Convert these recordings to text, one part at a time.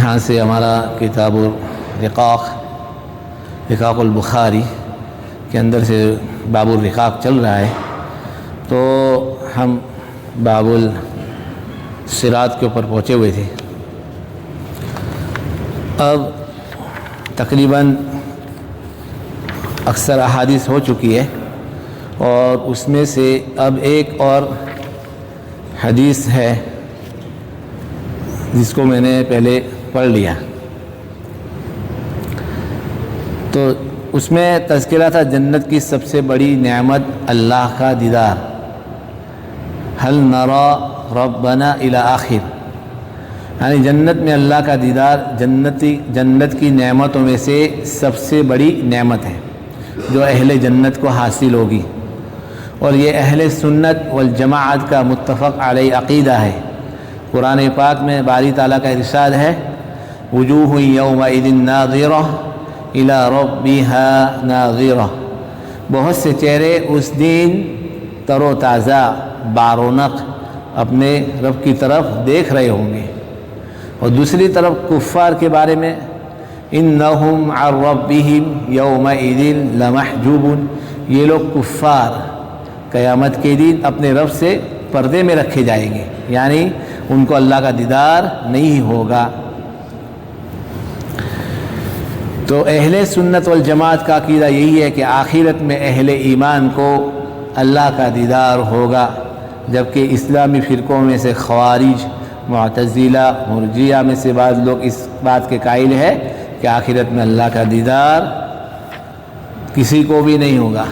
یہاں سے ہمارا کتاب رقاق البخاری کے اندر سے باب الرقاق چل رہا ہے، تو ہم باب الصراط کے اوپر پہنچے ہوئے تھے۔ اب تقریباً اکثر احادیث ہو چکی ہے، اور اس میں سے اب ایک اور حدیث ہے جس کو میں نے پہلے پڑھ لیا، تو اس میں تذکرہ تھا جنت کی سب سے بڑی نعمت اللہ کا دیدار، هل نرى ربنا الى آخر، یعنی جنت میں اللہ کا دیدار جنت کی نعمتوں میں سے سب سے بڑی نعمت ہے جو اہل جنت کو حاصل ہوگی، اور یہ اہل سنت والجماعت کا متفق علیہ عقیدہ ہے۔ قرآن پاک میں باری تعالیٰ کا ارشاد ہے، وجوہ یومئذ ناظرہ الی ربها ناظرہ، بہت سے چہرے اس دن تر و تازہ بارونق اپنے رب کی طرف دیکھ رہے ہوں گے۔ اور دوسری طرف کفار کے بارے میں انہم عن ربہم یومئذ لمحجوبون، یہ لوگ کفار قیامت کے دن اپنے رب سے پردے میں رکھے جائیں گے، یعنی ان کو اللہ کا دیدار نہیں ہوگا۔ تو اہل سنت والجماعت کا عقیدہ یہی ہے کہ آخرت میں اہل ایمان کو اللہ کا دیدار ہوگا، جبکہ اسلامی فرقوں میں سے خوارج، معتزلہ، مرجیہ میں سے بعض لوگ اس بات کے قائل ہے کہ آخرت میں اللہ کا دیدار کسی کو بھی نہیں ہوگا۔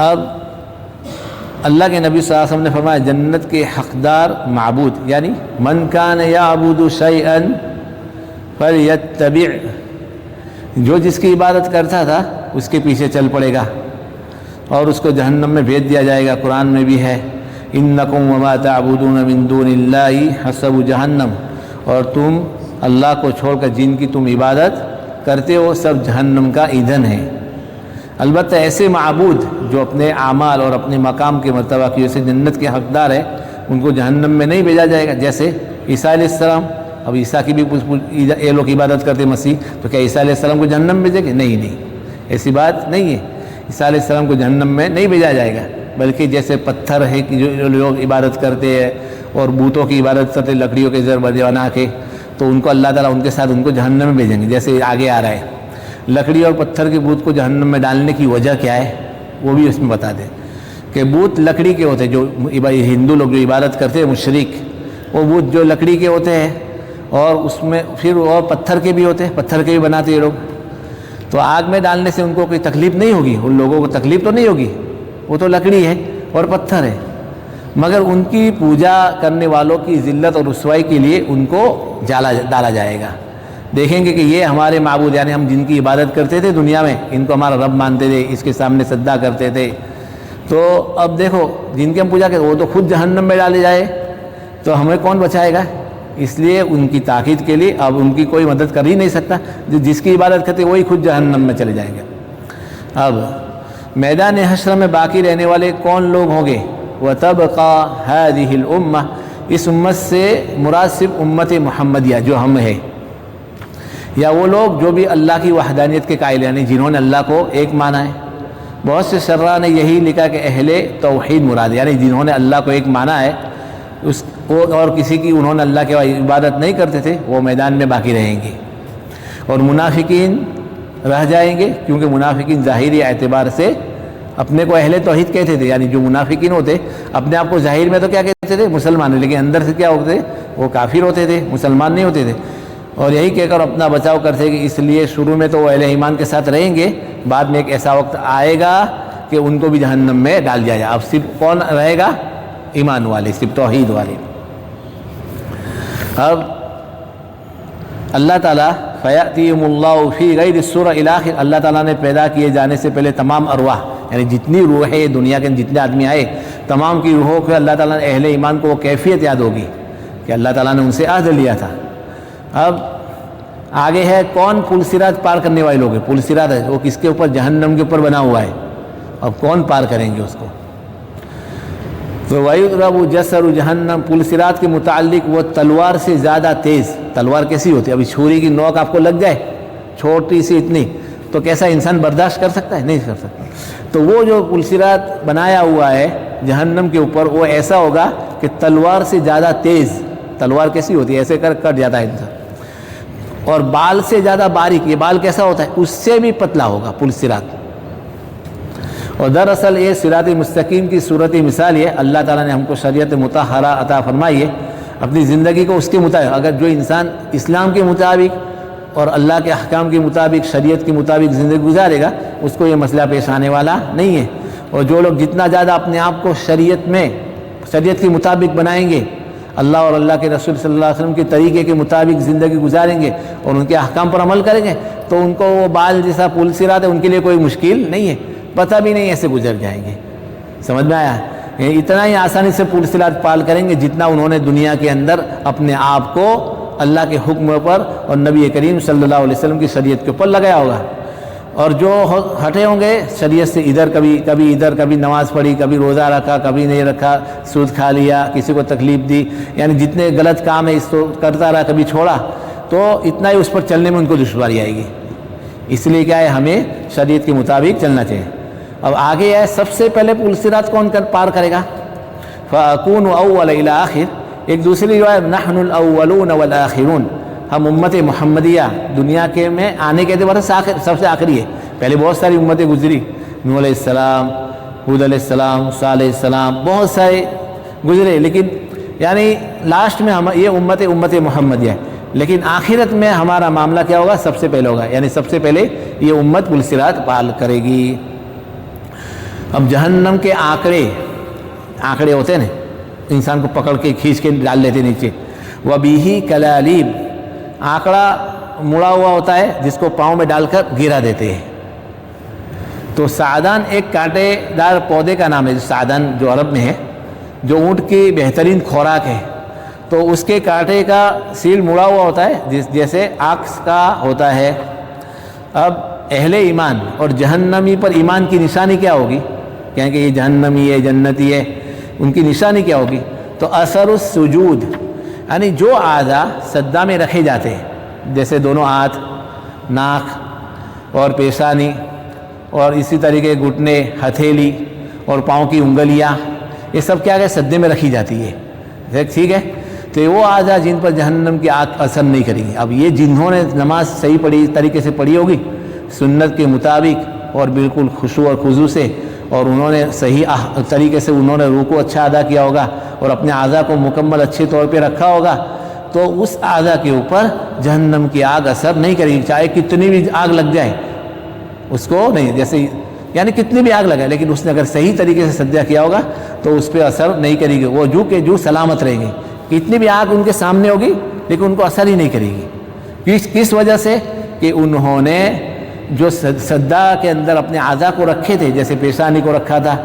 اب اللہ کے نبی صلی اللہ علیہ وسلم نے فرمایا جنت کے حقدار معبود، یعنی من کان یعبد شیئا فلیتبع، جو جس کی عبادت کرتا تھا اس کے پیچھے چل پڑے گا اور اس کو جہنم میں بھیج دیا جائے گا۔ قرآن میں بھی ہے انکم وما تعبدون من دون اللہ حسب جہنم، اور تم اللہ کو چھوڑ کر جن کی تم عبادت کرتے ہو سب جہنم کا ایندھن ہے۔ البتہ ایسے معبود جو اپنے اعمال اور اپنے مقام کے مرتبہ کی وجہ سے جنت کے حقدار ہیں، ان کو جہنم میں نہیں بھیجا جائے گا۔ جیسے عیسیٰ علیہ السلام، اب عیسیٰ کی بھی یہ لوگ عبادت کرتے مسیح، تو کیا عیسیٰ علیہ السلام کو جہنم میں بھیجیں گے؟ نہیں، ایسی بات نہیں ہے۔ عیسیٰ علیہ السلام کو جہنم میں نہیں بھیجا جائے گا، بلکہ جیسے پتھر ہے کہ جو لوگ عبادت کرتے ہیں اور بتوں کی عبادت کرتے لکڑیوں کے زر بنا کے، تو ان کو اللہ تعالیٰ ان کے ساتھ ان کو جہنم میں بھیجیں گے۔ جیسے آگے آ رہا ہے لکڑی اور پتھر کے بت کو جہنم میں ڈالنے کی وجہ کیا ہے، وہ بھی اس میں بتا دیں کہ بت لکڑی کے ہوتے ہیں، جو ہندو لوگ جو عبادت کرتے ہیں مشرک، وہ بت جو لکڑی کے ہوتے ہیں، اور اس میں پھر اور پتھر کے بھی ہوتے ہیں، پتھر کے بھی بناتے ہیں لوگ، تو آگ میں ڈالنے سے ان کو کوئی تکلیف نہیں ہوگی، ان لوگوں کو تکلیف تو نہیں ہوگی، وہ تو لکڑی ہے اور پتھر ہے، مگر ان کی پوجا کرنے والوں کی ذلت اور رسوائی کے لیے ان کو ڈالا جائے گا۔ دیکھیں گے کہ یہ ہمارے معبود، یعنی ہم جن کی عبادت کرتے تھے دنیا میں، ان کو ہمارا رب مانتے تھے، اس کے سامنے سجدہ کرتے تھے، تو اب دیکھو جن کی ہم پوجا کرتے وہ تو خود جہنم میں ڈالے جائے، تو ہمیں کون بچائے گا؟ اس لیے ان کی تاکید کے لیے اب ان کی کوئی مدد کر ہی نہیں سکتا، جس کی عبادت کرتے وہی خود جہنم میں چلے جائیں گے۔ اب میدان حشر میں باقی رہنے والے کون لوگ ہوں گے؟ وَتَبْقَى هَذِهِ الْأُمَّةِ، اس امت سے مراد صرف امت محمدیہ جو ہم ہے، یا وہ لوگ جو بھی اللہ کی وحدانیت کے قائل ہیں، یعنی جنہوں نے اللہ کو ایک مانا ہے۔ بہت سے شرح نے یہی لکھا کہ اہل توحید مراد، یعنی جنہوں نے اللہ کو ایک مانا ہے اور کسی کی انہوں نے اللہ کی عبادت نہیں کرتے تھے، وہ میدان میں باقی رہیں گے، اور منافقین رہ جائیں گے، کیونکہ منافقین ظاہری اعتبار سے اپنے کو اہل توحید کہتے تھے، یعنی جو منافقین ہوتے اپنے آپ کو ظاہر میں تو کیا کہتے تھے؟ مسلمان، لیکن اندر سے کیا ہوتے تھے؟ وہ کافر ہوتے تھے، مسلمان نہیں ہوتے تھے، اور یہی کہہ کر اپنا بچاؤ کرتے کہ اس لیے شروع میں تو وہ اہل ایمان کے ساتھ رہیں گے، بعد میں ایک ایسا وقت آئے گا کہ ان کو بھی جہنم میں ڈال دیا جائے۔ اب صرف کون رہے گا؟ ایمان والے، صرف توحید والے۔ اب اللہ تعالیٰ فَيَأْتِيهِمُ اللَّهُ فِي غَيْرِ السُّورَةِ إِلَى آخِرِ، اللہ تعالیٰ نے پیدا کیے جانے سے پہلے تمام ارواح، یعنی جتنی روحیں دنیا کے جتنے آدمی آئے، تمام کی روحوں کو اللہ تعالیٰ نے اہل ایمان کو وہ کیفیت یاد ہوگی کہ اللہ تعالیٰ نے ان سے عہد لیا تھا۔ اب آگے ہے کون پل صراط پار کرنے والے لوگ ہیں؟ پل صراط ہے وہ کس کے اوپر؟ جہنم کے اوپر بنا ہوا ہے، اب کون پار کریں گے اس کو؟ تو وَيُضْرَبُ جَسْرُ جہنم، پل صراط کے متعلق وہ تلوار سے زیادہ تیز. تلوار کیسی ہوتی ہے؟ ابھی چھری کی نوک آپ کو لگ جائے چھوٹی سی اتنی، تو کیسا انسان برداشت کر سکتا ہے؟ نہیں کر سکتا. تو وہ جو پل صراط بنایا ہوا ہے جہنم کے اوپر، وہ ایسا ہوگا کہ تلوار سے زیادہ تیز. تلوار کیسی ہوتی ہے؟ ایسے کر کٹ جاتا ہے انسان. اور بال سے زیادہ باریک. یہ بال کیسا ہوتا ہے؟ اس سے بھی پتلا ہوگا پل صراط. اور دراصل یہ صراط مستقیم کی صورتی مثال یہ اللہ تعالیٰ نے ہم کو شریعت مطہرہ عطا فرمائی ہے. اپنی زندگی کو اس کے مطابق، اگر جو انسان اسلام کے مطابق اور اللہ کے احکام کے مطابق، شریعت کے مطابق زندگی گزارے گا، اس کو یہ مسئلہ پیش آنے والا نہیں ہے. اور جو لوگ جتنا زیادہ اپنے آپ کو شریعت کے مطابق بنائیں گے، اللہ اور اللہ کے رسول صلی اللہ علیہ وسلم کے طریقے کے مطابق زندگی گزاریں گے اور ان کے احکام پر عمل کریں گے، تو ان کو وہ بال جیسا پل صراط ہے ان کے لیے کوئی مشکل نہیں ہے. پتہ بھی نہیں ایسے گزر جائیں گے. سمجھ میں آیا؟ اتنا ہی آسانی سے پل صراط پال کریں گے جتنا انہوں نے دنیا کے اندر اپنے آپ کو اللہ کے حکم پر اور نبی کریم صلی اللہ علیہ وسلم کی شریعت کے اوپر لگایا ہوگا. اور جو ہٹے ہوں گے شریعت سے، ادھر کبھی نماز پڑھی، کبھی روزہ رکھا، کبھی نہیں رکھا، سود کھا لیا، کسی کو تکلیف دی، یعنی جتنے غلط کام ہے اس کو کرتا رہا، کبھی چھوڑا، تو اتنا ہی اس پر چلنے میں ان کو دشواری آئے گی. اس لیے کیا ہے، ہمیں شریعت کے مطابق چلنا چاہیے. اب آگے ہے سب سے پہلے پل صراط کون پار کرے گا؟ فَأَكُونُ أَوَّلَ إِلَىٰ آخر. ایک دوسری روایت نحن الاولون والآخرون، ہم امت محمدیہ دنیا کے میں آنے کے اعتبار سے سب سے آخری ہے. پہلے بہت ساری امتیں گزری، نوح علیہ السلام، ہود علیہ السلام، صالح علیہ السلام، بہت سارے گزرے، لیکن یعنی لاسٹ میں یہ امت محمدیہ ہے. لیکن آخرت میں ہمارا معاملہ کیا ہوگا؟ سب سے پہلے ہوگا، یعنی سب سے پہلے یہ امت پل صراط پال کرے گی. اب جہنم کے آنکڑے ہوتے ہیں نا، انسان کو پکڑ کے کھینچ کے ڈال لیتے نیچے. وَبِهِ كَلَالِيب، آنکڑا مڑا ہوا ہوتا ہے جس کو پاؤں میں ڈال کر گرا دیتے ہیں. تو سعدان ایک کانٹے دار پودے کا نام ہے. سعدان جو عرب میں ہے، جو اونٹ کی بہترین خوراک ہے، تو اس کے کانٹے کا سیل مڑا ہوا ہوتا ہے جیسے آکس کا ہوتا ہے. اب اہل ایمان اور جہنمی پر ایمان کی نشانی کیا ہوگی؟ کہ یہ جہنمی ہے، جنتی ہے، ان کی نشانی کیا ہوگی؟ تو اثر السجود، یعنی جو اعضاء سجدہ میں رکھے جاتے ہیں، جیسے دونوں ہاتھ، ناک اور پیشانی، اور اسی طریقے گھٹنے، ہتھیلی اور پاؤں کی انگلیاں، یہ سب کیا ہے؟ سجدے میں رکھی جاتی ہے. ٹھیک ہے؟ تو وہ اعضاء جن پر جہنم کی آگ اثر نہیں کریں گے. اب یہ جنہوں نے نماز صحیح پڑھی طریقے سے پڑھی ہوگی، سنت کے مطابق اور بالکل خشوع اور خضوع سے، اور انہوں نے صحیح طریقے سے انہوں نے رکوع اچھا ادا کیا ہوگا اور اپنے اعضاء کو مکمل اچھے طور پہ رکھا ہوگا، تو اس اعضاء کے اوپر جہنم کی آگ اثر نہیں کرے گی. چاہے کتنی بھی آگ لگ جائے اس کو نہیں، جیسے یعنی کتنی بھی آگ لگائے، لیکن اس نے اگر صحیح طریقے سے سجدہ کیا ہوگا تو اس پہ اثر نہیں کرے گی. وہ جو کہ جو سلامت رہیں گے. کتنی بھی آگ ان کے سامنے ہوگی لیکن ان کو اثر ہی نہیں کرے گی. کس وجہ سے؟ کہ انہوں نے جو سجدہ کے اندر اپنے اعضاء کو رکھے تھے، جیسے پیشانی کو رکھا تھا،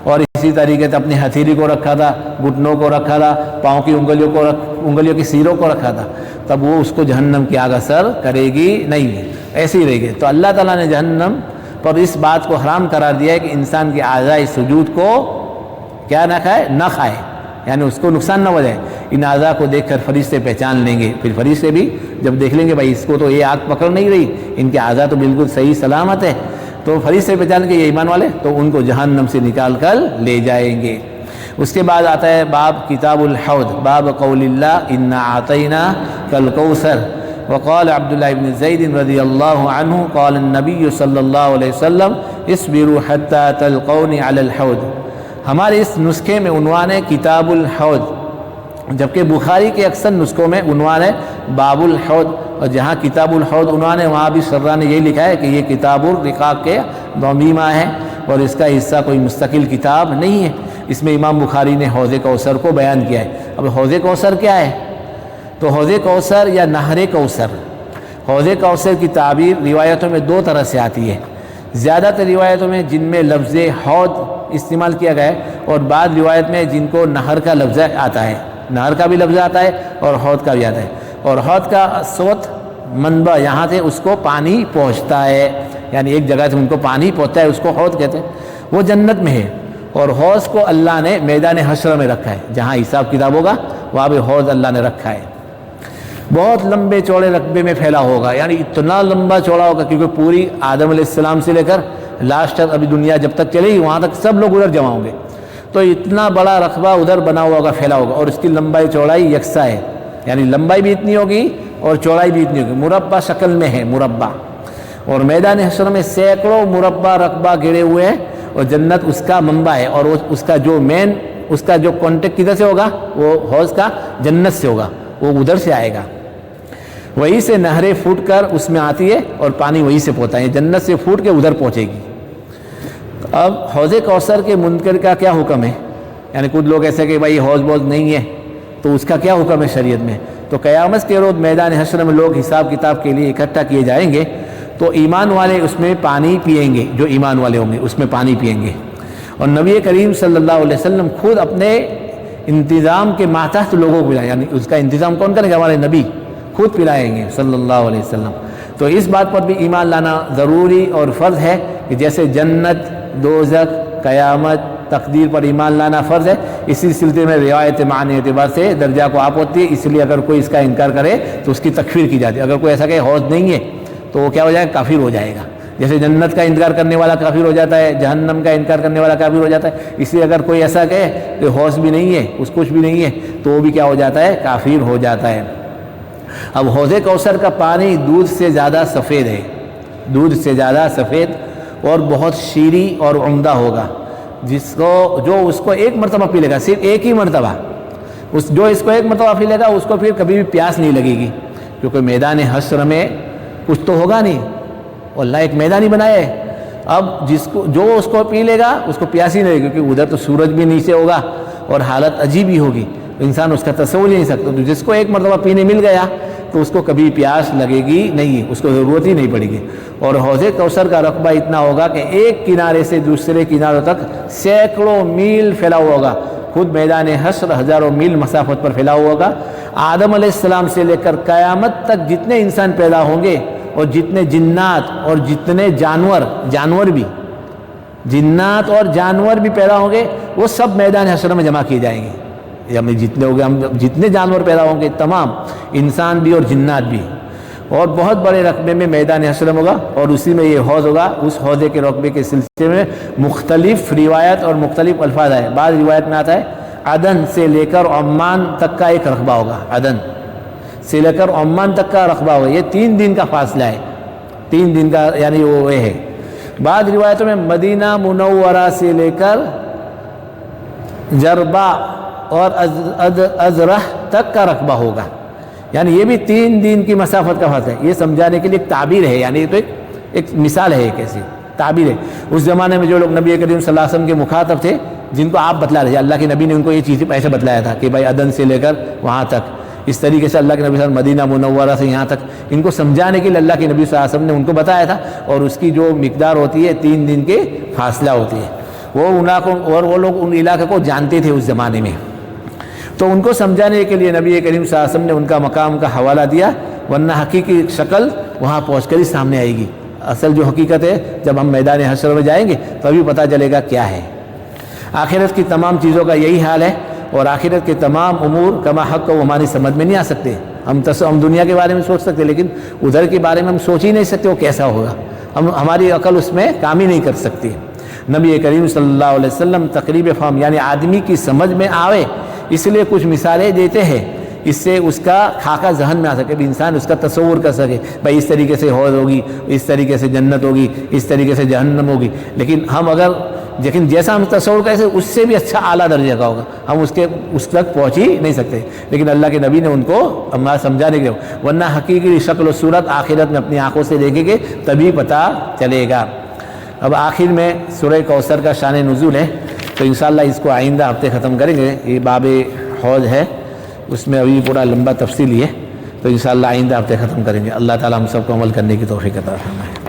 اور اسی طریقے سے اپنی ہتھیلی کو رکھا تھا، گھٹنوں کو رکھا تھا، پاؤں کی انگلیوں کی سیروں کو رکھا تھا، تب وہ اس کو جہنم کی آگ اثر کرے گی نہیں، ایسے ہی رہے گی. تو اللہ تعالیٰ نے جہنم پر اس بات کو حرام قرار دیا ہے کہ انسان کے اعضاء سجود کو کیا نہ کھائے، یعنی اس کو نقصان نہ ہو جائے. ان اعضاء کو دیکھ کر فرشتے پہچان لیں گے، پھر فرشتے بھی جب دیکھ لیں گے بھائی اس کو تو یہ آگ پکڑ نہیں رہی، ان کے اعضاء تو بالکل صحیح سلامت ہے، تو فرشتے پہچان کے یہ ایمان والے، تو ان کو جہنم سے نکال کر لے جائیں گے. اس کے بعد آتا ہے باب کتاب الحوض، باب قول اللہ انا اعطیناک الکوثر. وقال عبداللہ بن زید رضی اللہ عنہ قال النبی صلی اللہ علیہ وسلم اصبروا حتی تلقونی علی الحوض. ہمارے اس نسخے میں عنوان ہے کتاب الحوض، جبکہ بخاری کے اکثر نسخوں میں عنوان ہے باب الحوض، اور جہاں کتاب الحوض عنوان ہے وہاں بھی شرح نے یہی لکھا ہے کہ یہ کتاب الرقاق کے ضمیمہ ہے اور اس کا حصہ کوئی مستقل کتاب نہیں ہے. اس میں امام بخاری نے حوض کوثر کو بیان کیا ہے. اب حوض کوثر کیا ہے؟ تو حوض کوثر یا نہر کوثر، حوض کوثر کی تعبیر روایتوں میں دو طرح سے آتی ہے. زیادہ تر روایتوں میں جن میں لفظ حوض استعمال کیا گیا ہے، اور بعض روایت میں جن کو نہر کا لفظ آتا ہے، نہر کا بھی لفظ آتا ہے اور حوض کا بھی آتا ہے. اور حوض کا صوت منبع یہاں سے اس کو پانی پہنچتا ہے، یعنی ایک جگہ سے ان کو پانی پہنچتا ہے، اس کو حوض کہتے ہیں. وہ جنت میں ہے. اور حوض کو اللہ نے میدان حشر میں رکھا ہے، جہاں حساب کتاب ہوگا وہاں بھی حوض اللہ نے رکھا ہے۔ بہت لمبے چوڑے رقبے میں پھیلا ہوگا، یعنی اتنا لمبا چوڑا ہوگا کیونکہ پوری آدم علیہ السلام سے لے کر لاسٹ تک ابھی دنیا جب تک چلے گی وہاں تک سب لوگ ادھر جمع ہوں گے، تو اتنا بڑا رقبہ ادھر بنا ہوا ہوگا، پھیلا ہوگا، اور اس کی لمبائی چوڑائی یکساں ہے، یعنی لمبائی بھی اتنی ہوگی اور چوڑائی بھی اتنی ہوگی، مربع شکل میں ہے، مربع۔ اور میدان حشر میں سینکڑوں مربع رقبہ گھیرے ہوئے ہیں، اور جنت اس کا منبع ہے، اور اس کا جو مین، اس کا جو کانٹیکٹ کدھر سے ہوگا، وہ حوض کا جنت سے ہوگا، وہ ادھر سے آئے گا، وہیں سے نہریں پھوٹ کر اس میں آتی ہے اور پانی وہیں سے پہنچتا ہے، جنت سے پھوٹ کے ادھر پہنچے گی۔ اب حوض کوثر کے منکر کا کیا حکم ہے؟ یعنی کچھ لوگ ایسے کہ بھائی حوض بوض نہیں ہے، تو اس کا کیا حکم ہے شریعت میں؟ تو قیامت کے روز میدان حشر میں لوگ حساب کتاب کے لیے اکٹھا کیے جائیں گے، تو ایمان والے اس میں پانی پئیں گے، جو ایمان والے ہوں گے اس میں پانی پئیں گے، اور نبی کریم صلی اللہ علیہ وسلم خود اپنے انتظام کے ماتحت لوگوں کو پلائیں، یعنی اس کا انتظام کون کریں گے؟ ہمارے نبی خود پلائیں گے صلی اللہ علیہ وسلم۔ تو اس بات پر بھی ایمان لانا ضروری اور فرض ہے کہ جیسے جنت، دوزخ، قیامت، تقدیر پر ایمان لانا فرض ہے، اسی سلسلے میں روایت معنی اعتبار سے درجہ کو آپ ہوتی ہے، اس لیے اگر کوئی اس کا انکار کرے تو اس کی تکفیر کی جاتی ہے۔ اگر کوئی ایسا کہ حوض نہیں ہے تو وہ کیا ہو جائے گا؟ کافر ہو جائے گا۔ جیسے جنت کا انکار کرنے والا کافر ہو جاتا ہے، جہنم کا انکار کرنے والا کافر ہو جاتا ہے، اس لیے اگر کوئی ایسا کہے کہ حوض بھی نہیں ہے، کچھ بھی نہیں ہے، تو وہ بھی کیا ہو جاتا ہے؟ کافر ہو جاتا ہے۔ اب حوض کوثر کا پانی دودھ سے زیادہ سفید ہے، دودھ سے زیادہ سفید اور بہت شیریں اور عمدہ ہوگا، جو اس کو ایک مرتبہ پی لے گا، صرف ایک ہی مرتبہ، جو اس کو ایک مرتبہ پی لے گا اس کو پھر کبھی بھی پیاس نہیں لگے گی، کیونکہ میدان حشر میں کچھ تو ہوگا نہیں، اللہ ایک میدان ہی بنایا ہے۔ اب جو اس کو پی لے گا اس کو پیاس ہی نہیں لگے گی، کیونکہ ادھر تو سورج بھی نیچے ہوگا اور حالت عجیب ہی ہوگی، انسان اس کا تصور ہی نہیں سکتا۔ تو جس کو ایک مرتبہ پینے مل گیا تو اس کو کبھی پیاس لگے گی نہیں، اس کو ضرورت ہی نہیں پڑے گی۔ اور حوض کوثر کا رقبہ اتنا ہوگا کہ ایک کنارے سے دوسرے کناروں تک سینکڑوں میل پھیلا ہوا ہوگا، خود میدان حشر ہزاروں میل مسافت پر پھیلا ہوا ہوگا۔ آدم علیہ السلام سے لے کر قیامت تک جتنے انسان پیدا ہوں گے اور جتنے جنات اور جتنے جانور بھی، جنات اور جانور بھی پیدا ہوں گے، وہ سب میدان حشر میں جمع کیے جائیں گے، یعنی جتنے ہو گے، ہم جتنے جانور پیدا ہوں گے تمام، انسان بھی اور جنات بھی، اور بہت بڑے رقبے میں میدان حشر ہوگا، اور اسی میں یہ حوض ہوگا۔ اس حوضے کے رقبے کے سلسلے میں مختلف روایت اور مختلف الفاظ آئے۔ بعض روایت میں آتا ہے عدن سے لے کر عمان تک کا ایک رقبہ ہوگا، عدن سے لے کر عمان تک کا رقبہ ہوگا، یہ 3 دن کا فاصلہ ہے، 3 دن کا، یعنی وہ ہے۔ بعض روایتوں میں مدینہ منورہ سے لے کر جربا اور ازرہ تک کا رقبہ ہوگا، یعنی یہ بھی 3 دن کی مسافت کا فاصلہ ہے۔ یہ سمجھانے کے لیے ایک تعبیر ہے، یعنی تو ایک مثال ہے، ایک ایسی تعبیر ہے۔ اس زمانے میں جو لوگ نبی کریم صلی اللہ علیہ وسلم کے مخاطب تھے، جن کو آپ بتلا رہے تھے، اللہ کے نبی نے ان کو یہ چیزیں ایسے بتلایا تھا کہ بھائی عدن سے لے کر وہاں تک، اس طریقے سے اللہ کے نبی صلی اللہ علیہ وسلم مدینہ منورہ سے یہاں تک، ان کو سمجھانے کے لیے اللہ کے نبی صلی اللہ علیہ وسلم نے ان کو بتایا تھا، اور اس کی جو مقدار ہوتی ہے 3 دن کے فاصلہ ہوتی ہے۔ وہ لوگ ان علاقے کو جانتے تھے اس زمانے میں، تو ان کو سمجھانے کے لیے نبی کریم صلی اللہ علیہ وسلم نے ان کا مقام کا حوالہ دیا، ورنہ حقیقی شکل وہاں پہنچ کر ہی سامنے آئے گی۔ اصل جو حقیقت ہے جب ہم میدان حشر میں جائیں گے تبھی پتہ چلے گا کیا ہے۔ آخرت کی تمام چیزوں کا یہی حال ہے، اور آخرت کے تمام امور کما حق کو ہماری سمجھ میں نہیں آ سکتے۔ ہم دنیا کے بارے میں سوچ سکتے، لیکن ادھر کے بارے میں ہم سوچ ہی نہیں سکتے وہ کیسا ہوگا، ہماری عقل اس میں کام ہی نہیں کر سکتی۔ نبی کریم صلی اللہ علیہ وسلم تقریب فہم، یعنی آدمی کی سمجھ میں آوے، اس لیے کچھ مثالیں دیتے ہیں، اس سے اس کا خاکہ ذہن میں آ سکے، بھی انسان اس کا تصور کر سکے، بھائی اس طریقے سے حوض ہوگی، اس طریقے سے جنت ہوگی، اس طریقے سے جہنم ہوگی۔ لیکن جیسا ہم تصور کریں اس سے بھی اچھا اعلیٰ درجے کا ہوگا، ہم اس تک پہنچ ہی نہیں سکتے، لیکن اللہ کے نبی نے ان کو ہمارا سمجھانے کے، ورنہ حقیقی شکل و صورت آخرت میں اپنی آنکھوں سے دیکھیں گے تبھی پتہ چلے گا۔ اب آخر میں سورہ کوثر کا شان نزول ہے، تو انشاءاللہ اس کو آئندہ ہفتے ختم کریں گے۔ یہ باب حوض ہے، اس میں ابھی پورا لمبا تفصیل ہے، تو انشاءاللہ آئندہ ہفتے ختم کریں گے۔ اللہ تعالیٰ ہم سب کو عمل کرنے کی توفیق عطا فرمائے۔